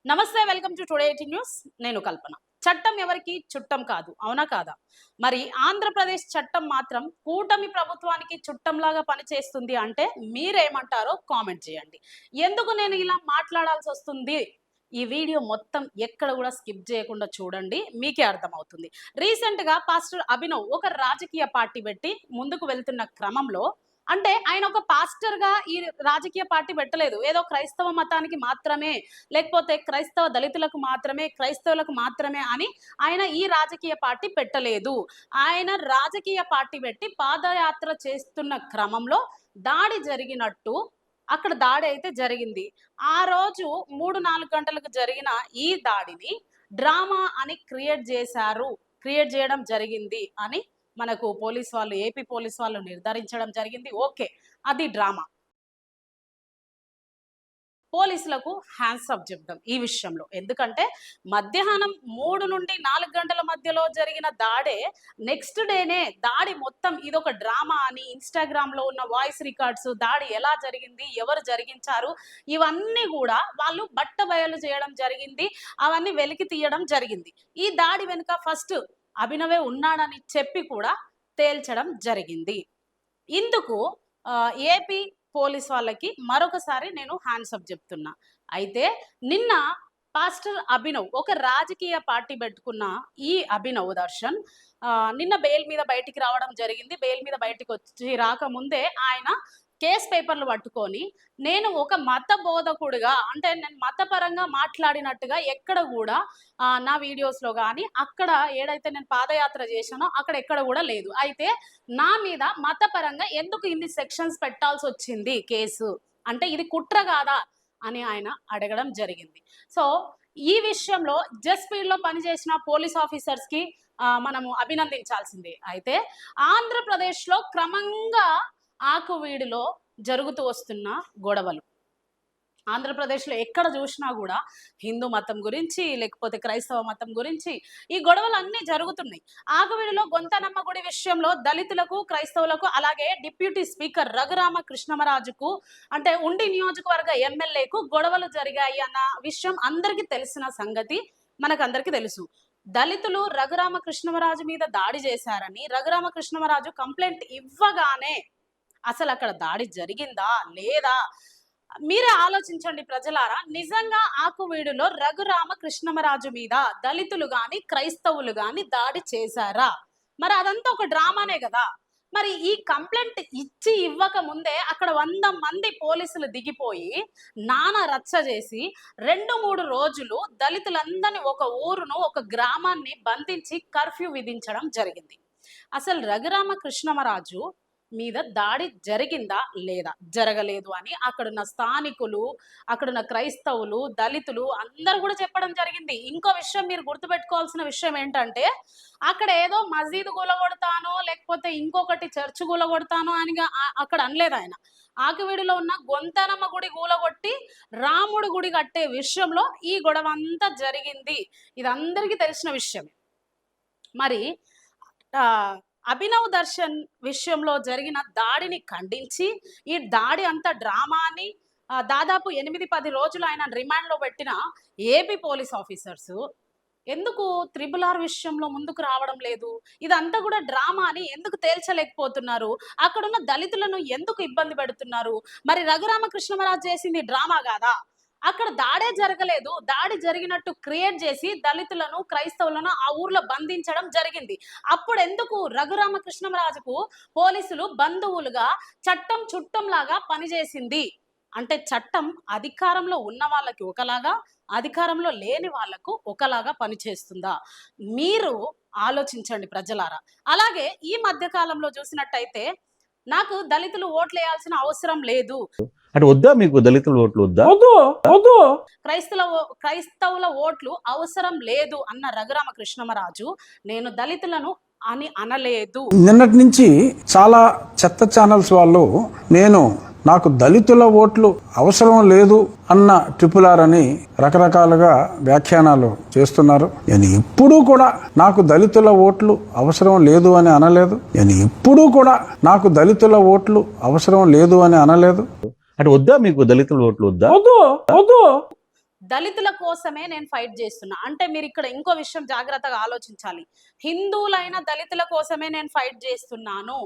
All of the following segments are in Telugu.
నమస్తే, వెల్కమ్ టు టుడే 18 న్యూస్. నేను కల్పన. చట్టం ఎవరికి చుట్టం కాదు, అవునా కాదా? మరి ఆంధ్రప్రదేశ్ చట్టం మాత్రం కూటమి ప్రభుత్వానికి చుట్టంలాగా పనిచేస్తుంది అంటే మీరేమంటారో కామెంట్ చేయండి. ఎందుకు నేను ఇలా మాట్లాడాల్సి వస్తుంది? ఈ వీడియో మొత్తం ఎక్కడ కూడా స్కిప్ చేయకుండా చూడండి, మీకే అర్థమవుతుంది. రీసెంట్ గా పాస్టర్ అభినవ్ ఒక రాజకీయ పార్టీ పెట్టి ముందుకు వెళ్తున్న క్రమంలో, అంటే ఆయన ఒక పాస్టర్ గా ఈ రాజకీయ పార్టీ పెట్టలేదు. ఏదో క్రైస్తవ మతానికి మాత్రమే, లేకపోతే క్రైస్తవ దళితులకు మాత్రమే, క్రైస్తవులకు మాత్రమే అని ఆయన ఈ రాజకీయ పార్టీ పెట్టలేదు. ఆయన రాజకీయ పార్టీ పెట్టి పాదయాత్ర చేస్తున్న క్రమంలో దాడి జరిగినట్టు, అక్కడ దాడి అయితే జరిగింది. ఆ రోజు 3-4 గంటలకు జరిగిన ఈ దాడిని డ్రామా అని క్రియేట్ చేయడం జరిగింది అని మనకు పోలీస్ వాళ్ళు, ఏపీ పోలీస్ వాళ్ళు నిర్ధారించడం జరిగింది. ఓకే, అది డ్రామా. పోలీసులకు హ్యాండ్స్ అప్ చెప్దాం ఈ విషయంలో. ఎందుకంటే మధ్యాహ్నం 3 నుండి 4 గంటల మధ్యలో జరిగిన దాడే నెక్స్ట్ డేనే దాడి మొత్తం ఇదొక డ్రామా అని ఇన్స్టాగ్రామ్ లో ఉన్న వాయిస్ రికార్డ్స్, దాడి ఎలా జరిగింది, ఎవరు జరిగించారు, ఇవన్నీ కూడా వాళ్ళు బట్ట బయలు చేయడం జరిగింది. అవన్నీ వెలికి తీయడం జరిగింది. ఈ దాడి వెనుక ఫస్ట్ అభినవే ఉన్నాడని చెప్పి కూడా తేల్చడం జరిగింది. ఇందుకు ఏపీ పోలీస్ వాళ్ళకి మరొకసారి నేను హ్యాండ్స్ అప్ చెప్తున్నా. అయితే నిన్న పాస్టర్ అభినవ్ ఒక రాజకీయ పార్టీ పెట్టుకున్న ఈ అభినవ్ దర్శన్ నిన్న బెయిల్ మీద బయటికి రావడం జరిగింది. బెయిల్ మీద బయటికి వచ్చి రాకముందే ఆయన కేస్ పేపర్లు పట్టుకొని, నేను ఒక మత బోధకుడుగా, అంటే నేను మతపరంగా మాట్లాడినట్టుగా ఎక్కడ కూడా నా వీడియోస్లో కానీ, అక్కడ ఏడైతే నేను పాదయాత్ర చేశానో అక్కడ ఎక్కడ కూడా లేదు. అయితే నా మీద మతపరంగా ఎందుకు ఇన్ని సెక్షన్స్ పెట్టాల్సి వచ్చింది కేసు, అంటే ఇది కుట్ర కాదా అని ఆయన అడగడం జరిగింది. సో ఈ విషయంలో జస్పీడ్లో పనిచేసిన పోలీస్ ఆఫీసర్స్కి మనము అభినందించాల్సిందే. అయితే ఆంధ్రప్రదేశ్లో క్రమంగా ఆకువీడిలో జరుగుతూ వస్తున్న గొడవలు, ఆంధ్రప్రదేశ్లో ఎక్కడ చూసినా కూడా హిందూ మతం గురించి, లేకపోతే క్రైస్తవ మతం గురించి ఈ గొడవలు అన్నీ జరుగుతున్నాయి. ఆకువీడిలో గొంతనమ్మ గుడి విషయంలో దళితులకు, క్రైస్తవులకు, అలాగే డిప్యూటీ స్పీకర్ రఘురామ కృష్ణమరాజుకు, అంటే ఉండి నియోజకవర్గ ఎమ్మెల్యేకు గొడవలు జరిగాయి అన్న విషయం అందరికీ తెలిసిన సంగతి, మనకందరికీ తెలుసు. దళితులు రఘురామ కృష్ణమరాజు మీద దాడి చేశారని రఘురామ కృష్ణమరాజు కంప్లైంట్ ఇవ్వగానే అసలు అక్కడ దాడి జరిగిందా లేదా మీరే ఆలోచించండి ప్రజలారా. నిజంగా ఆకువీడులో రఘురామ కృష్ణమరాజు మీద దళితులు గాని, క్రైస్తవులు గాని దాడి చేశారా? మరి అదంతా ఒక డ్రామానే కదా. మరి ఈ కంప్లైంట్ ఇవ్వక ముందే అక్కడ 100 మంది పోలీసులు దిగిపోయి నానా రచ్చ చేసి 2-3 రోజులు దళితులందరినీ, ఒక ఊరును, ఒక గ్రామాన్ని బంధించి కర్ఫ్యూ విధించడం జరిగింది. అసలు రఘురామ కృష్ణమరాజు మీద దాడి జరిగిందా లేదా? జరగలేదు అని అక్కడున్న స్థానికులు, అక్కడున్న క్రైస్తవులు, దళితులు అందరూ కూడా చెప్పడం జరిగింది. ఇంకో విషయం మీరు గుర్తుపెట్టుకోవాల్సిన విషయం ఏంటంటే, అక్కడ ఏదో మసీదు కూలగొడతానో, లేకపోతే ఇంకొకటి చర్చ్ కూలగొడతానో అని అక్కడ అనలేదు ఆయన. ఆకువీడిలో ఉన్న గొంతనమ్మ గుడి కూలగొట్టి రాముడి గుడి కట్టే విషయంలో ఈ గొడవ అంతా జరిగింది. ఇది అందరికీ తెలిసిన విషయమే. మరి అభినవ్ దర్శన్ విషయంలో జరిగిన దాడిని ఖండించి, ఈ దాడి అంతా డ్రామా అని దాదాపు 8-10 రోజులు ఆయన రిమాండ్లో పెట్టిన ఏపీ పోలీస్ ఆఫీసర్స్ ఎందుకు RRR విషయంలో ముందుకు రావడం లేదు? ఇదంతా కూడా డ్రామా అని ఎందుకు తేల్చలేకపోతున్నారు? అక్కడున్న దళితులను ఎందుకు ఇబ్బంది పెడుతున్నారు? మరి రఘురామ కృష్ణమరాజు చేసింది డ్రామా కాదా? అక్కడ దాడే జరగలేదు, దాడి జరిగినట్టు క్రియేట్ చేసి దళితులను, క్రైస్తవులను ఆ ఊర్లో బంధించడం జరిగింది. అప్పుడు ఎందుకు రఘురామ కృష్ణమరాజుకు పోలీసులు బంధువులుగా, చట్టం చుట్టంలాగా పనిచేసింది? అంటే చట్టం అధికారంలో ఉన్న వాళ్ళకి ఒకలాగా, అధికారంలో లేని వాళ్లకు ఒకలాగా పనిచేస్తుందా? మీరు ఆలోచించండి ప్రజలారా. అలాగే ఈ మధ్య కాలంలో చూసినట్టయితే, నాకు దళితులు ఓట్లు వేయాల్సిన అవసరం లేదు అంటే వద్దా, మీకు దళితుల ఓట్లు వద్దా, క్రైస్తవుల ఓట్లు అవసరం లేదు అన్న రఘురామ కృష్ణమరాజు నేను దళితులను అని అనలేదు. నిన్నటి నుంచి చాలా చెత్త ఛానల్స్ వాళ్ళు నాకు దళితుల ఓట్లు అవసరం లేదు అన్న RRR అని రకరకాలుగా వ్యాఖ్యానాలు చేస్తున్నారు. నేను ఎప్పుడూ కూడా నాకు దళితుల ఓట్లు అవసరం లేదు అని అనలేదు. నాకు దళితుల ఓట్లు అవసరం లేదు అని అనలేదు. అంటే వద్దా, మీకు దళితుల ఓట్లు వద్దా? దళితుల కోసమే నేను ఫైట్ చేస్తున్నా అంటే మీరు ఇక్కడ ఇంకో విషయం జాగ్రత్తగా ఆలోచించాలి. హిందువులైన దళితుల కోసమే నేను ఫైట్ చేస్తున్నాను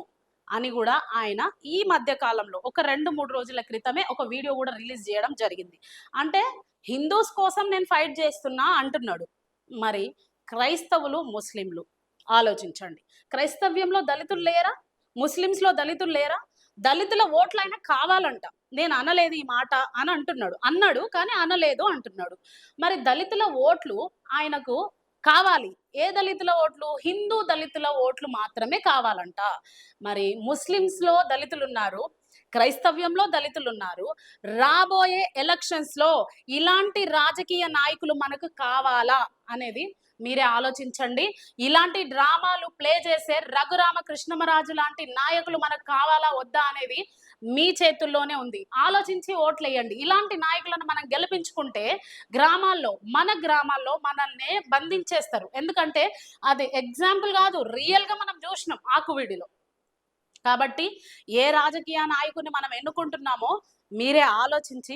అని కూడా ఆయన ఈ మధ్య కాలంలో ఒక 2-3 రోజుల క్రితమే ఒక వీడియో కూడా రిలీజ్ చేయడం జరిగింది. అంటే హిందూస్ కోసం నేను ఫైట్ చేస్తున్నా అంటున్నాడు. మరి క్రైస్తవులు, ముస్లింలు ఆలోచించండి. క్రైస్తవ్యంలో దళితులు లేరా? ముస్లిమ్స్లో దళితులు లేరా? దళితుల ఓట్లు ఆయన కావాలంట. నేను అనలేదు ఈ మాట అని అంటున్నాడు. అన్నాడు కానీ అనలేదు అంటున్నాడు. మరి దళితుల ఓట్లు ఆయనకు కావాలి. ఏ దళితుల ఓట్లు? హిందూ దళితుల ఓట్లు మాత్రమే కావాలంట. మరి ముస్లిమ్స్లో దళితులు ఉన్నారు, క్రైస్తవ్యంలో దళితులు ఉన్నారు. రాబోయే ఎలక్షన్స్ లో ఇలాంటి రాజకీయ నాయకులు మనకు కావాలా అనేది మీరే ఆలోచించండి. ఇలాంటి డ్రామాలు ప్లే చేసే రఘురామకృష్ణమరాజు లాంటి నాయకులు మనకు కావాలా వద్దా అనేది మీ చేతుల్లోనే ఉంది. ఆలోచించి ఓట్లేయండి. ఇలాంటి నాయకులను మనం గెలిపించుకుంటే మన గ్రామాల్లో మనల్ని బంధించేస్తారు. ఎందుకంటే అది ఎగ్జాంపుల్ కాదు, రియల్ గా మనం చూసినాం ఆకువీడిలో. కాబట్టి ఏ రాజకీయ నాయకుని మనం ఎన్నుకుంటున్నామో మీరే ఆలోచించి